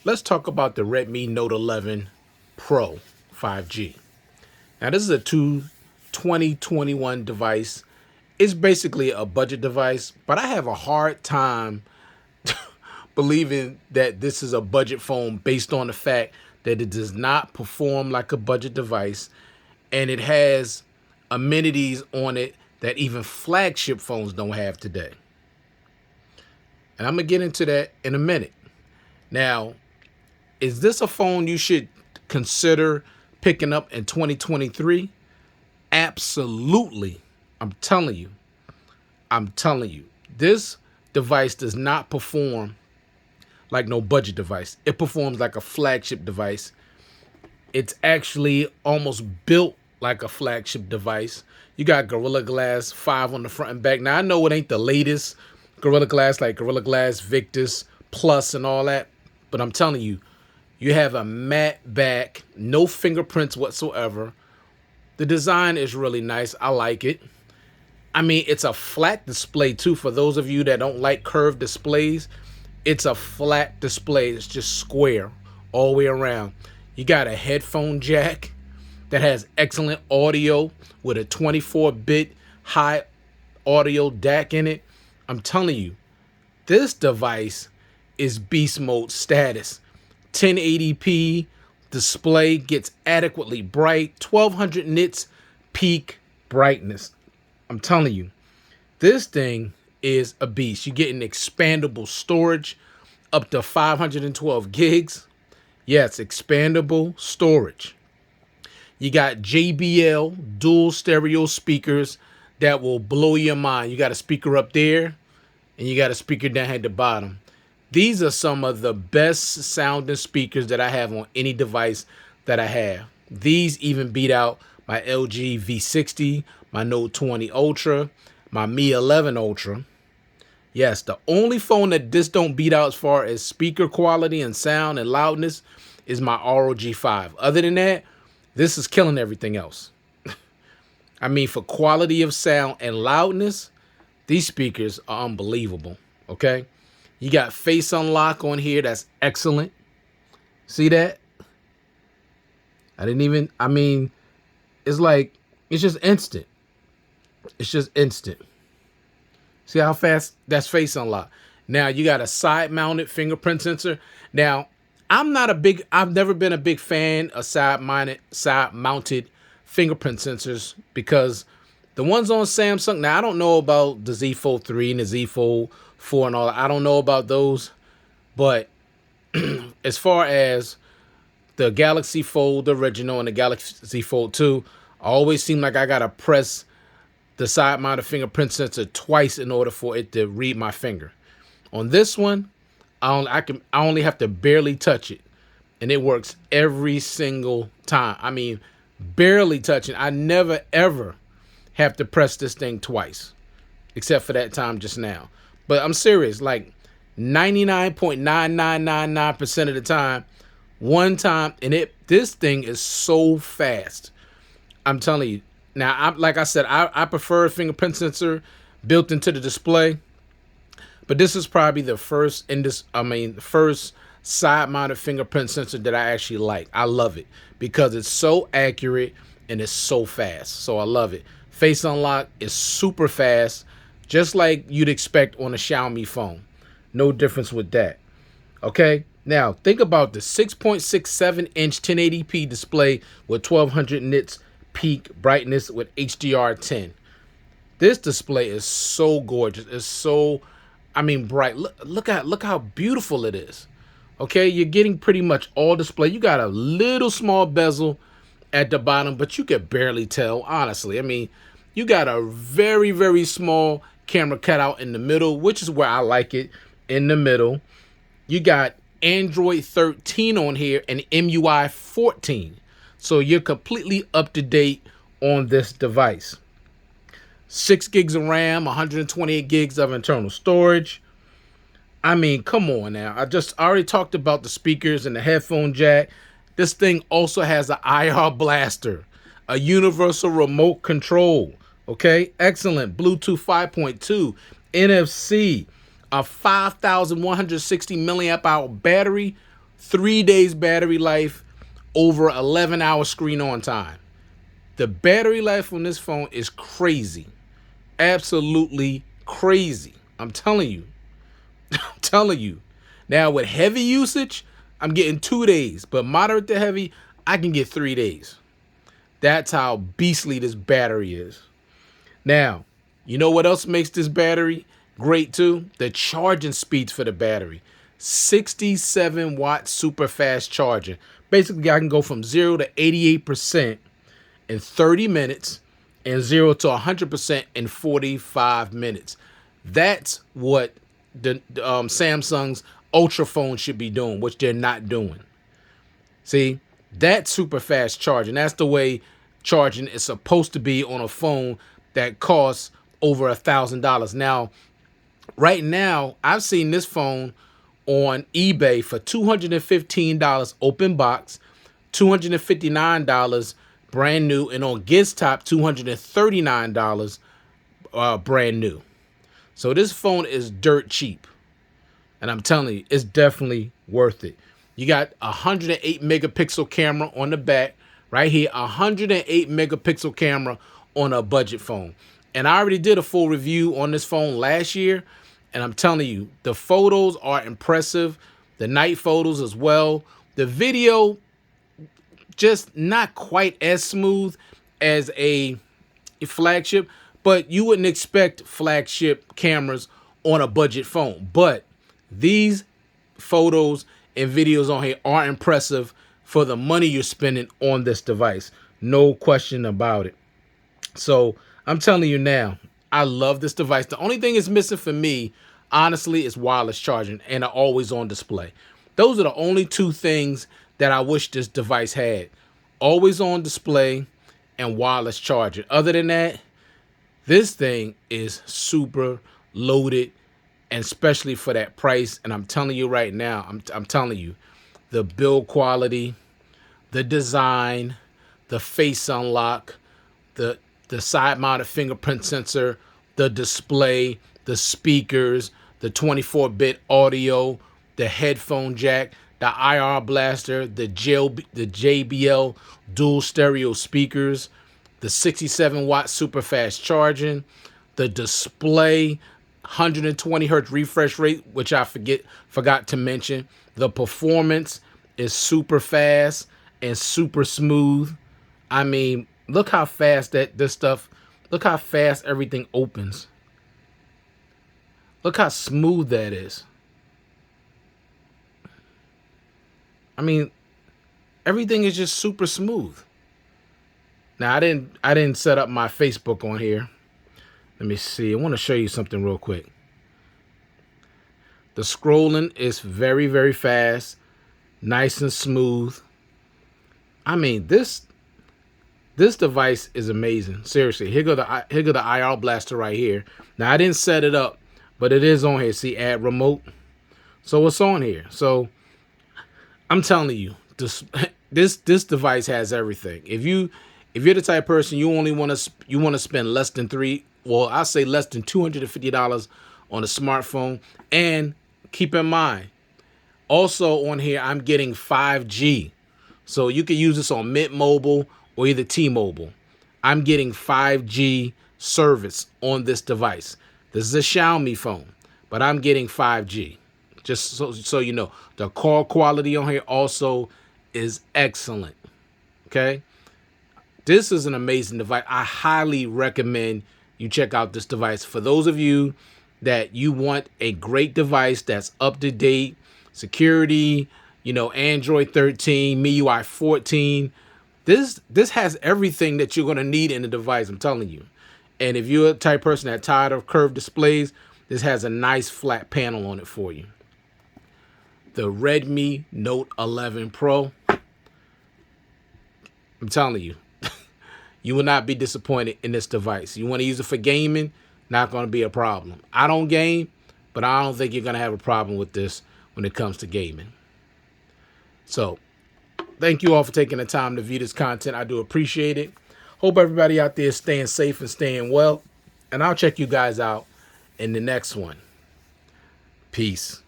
Let's talk about the Redmi Note 11 Pro 5G. Now, this is a 2021 device. It's basically a budget device, but I have a hard time believing that this is a budget phone based on the fact that it does not perform like a budget device and it has amenities on it that even flagship phones don't have today. And I'm going to get into that in a minute. Now, is this a phone you should consider picking up in 2023? Absolutely. I'm telling you. This device does not perform like no budget device. It performs like a flagship device. It's actually almost built like a flagship device. You got Gorilla Glass 5 on the front and back. Now, I know it ain't the latest Gorilla Glass like Gorilla Glass Victus Plus and all that, but I'm telling you, you have a matte back, no fingerprints whatsoever. The design is really nice. I like it. I mean, it's a flat display too. For those of you that don't like curved displays, it's a flat display. It's just square all the way around. You got a headphone jack that has excellent audio with a 24-bit high audio DAC in it. I'm telling you, this device is beast mode status. 1080p display, gets adequately bright, 1200 nits peak brightness. I'm telling you, this thing is a beast. You get an expandable storage up to 512 gigs. Yes, expandable storage. You got JBL dual stereo speakers that will blow your mind. You got a speaker up there and you got a speaker down at the bottom. These are some of the best sounding speakers that I have on any device that I have. These even beat out my LG V60, my Note 20 Ultra, my Mi 11 Ultra. Yes, the only phone that this don't beat out as far as speaker quality and sound and loudness is my ROG 5. Other than that, this is killing everything else. I mean, for quality of sound and loudness, these speakers are unbelievable, okay? You got face unlock on here. That's excellent. See that? I mean, it's like, it's just instant. It's just instant. See how fast that's face unlock. Now you got a side mounted fingerprint sensor. Now, I've never been a big fan of side mounted fingerprint sensors because the ones on Samsung, now I don't know about the Z Fold 3 and the Z Fold 4 and all that. I don't know about those, but as far as the Galaxy Fold original and the Galaxy Fold 2, I always seem like I gotta press the side mounted fingerprint sensor twice in order for it to read my finger. On this one, I only have to barely touch it, and it works every single time. I mean, barely touching. I never ever have to press this thing twice, except for that time just now. But I'm serious, like 99.9999% of the time, one time, and this thing is so fast. I'm telling you. Now, like I said, I prefer a fingerprint sensor built into the display, but this is probably the first side-mounted fingerprint sensor that I actually like. I love it because it's so accurate and it's so fast. So I love it. Face unlock is super fast, just like you'd expect on a Xiaomi phone. No difference with that. Okay? Now, think about the 6.67-inch 1080p display with 1200 nits peak brightness with HDR10. This display is so gorgeous. It's so, bright. Look how beautiful it is. Okay, you're getting pretty much all display. You got a little small bezel at the bottom, but you could barely tell, honestly. I mean, you got a very, very small camera cutout in the middle, which is where I like it, in the middle. You got Android 13 on here and MUI 14. So you're completely up to date on this device. 6 gigs of RAM, 128 gigs of internal storage. I mean, come on now. I already talked about the speakers and the headphone jack. This thing also has an IR blaster, a universal remote control. Okay, excellent. Bluetooth 5.2, NFC, a 5,160 milliamp hour battery, 3 days battery life, over 11 hours screen on time. The battery life on this phone is crazy. Absolutely crazy. I'm telling you. I'm telling you. Now with heavy usage, I'm getting 2 days, but moderate to heavy, I can get 3 days. That's how beastly this battery is. Now, you know what else makes this battery great too? The charging speeds for the battery. 67 watt super fast charger. Basically, I can go from 0 to 88% in 30 minutes and 0 to 100% in 45 minutes. That's what the Samsung's Ultra phone should be doing, which they're not doing. See, that's super fast charging. That's the way charging is supposed to be on a phone that costs over $1,000. Now, right now, I've seen this phone on eBay for $215 open box, $259 brand new, and on Giztop, $239 brand new. So this phone is dirt cheap. And I'm telling you, it's definitely worth it. You got a 108 megapixel camera on the back right here, 108 megapixel camera on a budget phone. And I already did a full review on this phone last year. And I'm telling you, the photos are impressive. The night photos as well. The video, just not quite as smooth as a flagship, but you wouldn't expect flagship cameras on a budget phone. But these photos and videos on here are impressive for the money you're spending on this device. No question about it. So I'm telling you now, I love this device. The only thing it's missing for me, honestly, is wireless charging and an always on display. Those are the only two things that I wish this device had. Always on display and wireless charging. Other than that, this thing is super loaded, and especially for that price. And I'm telling you right now, I'm telling you, the build quality, the design, the face unlock, the side-mounted fingerprint sensor, the display, the speakers, the 24-bit audio, the headphone jack, the IR blaster, the JBL dual stereo speakers, the 67 watt super fast charging, the display, 120 hertz refresh rate, which I forgot to mention. The performance is super fast and super smooth. I mean, look how fast look how fast everything opens. Look how smooth that is. I mean, everything is just super smooth. Now, I didn't set up my Facebook on here. Let me see. I want to show you something real quick. The scrolling is very, very fast, nice and smooth. I mean, this device is amazing. Seriously, here go the IR blaster right here. Now, I didn't set it up, but it is on here. See, add remote. So it's on here. So I'm telling you, this device has everything. If you're the type of person you want to spend less than I say less than $250 on a smartphone. And keep in mind, also on here, I'm getting 5G. So you can use this on Mint Mobile or either T-Mobile. I'm getting 5G service on this device. This is a Xiaomi phone, but I'm getting 5G. Just so you know, the call quality on here also is excellent. Okay? This is an amazing device. I highly recommend you check out this device. For those of you that you want a great device that's up to date, security, Android 13, MIUI 14, this has everything that you're going to need in the device, I'm telling you. And if you're a type of person that's tired of curved displays, this has a nice flat panel on it for you. The Redmi Note 11 Pro, I'm telling you, you will not be disappointed in this device. You want to use it for gaming, not going to be a problem. I don't game, but I don't think you're going to have a problem with this when it comes to gaming. So, thank you all for taking the time to view this content. I do appreciate it. Hope everybody out there is staying safe and staying well. And I'll check you guys out in the next one. Peace.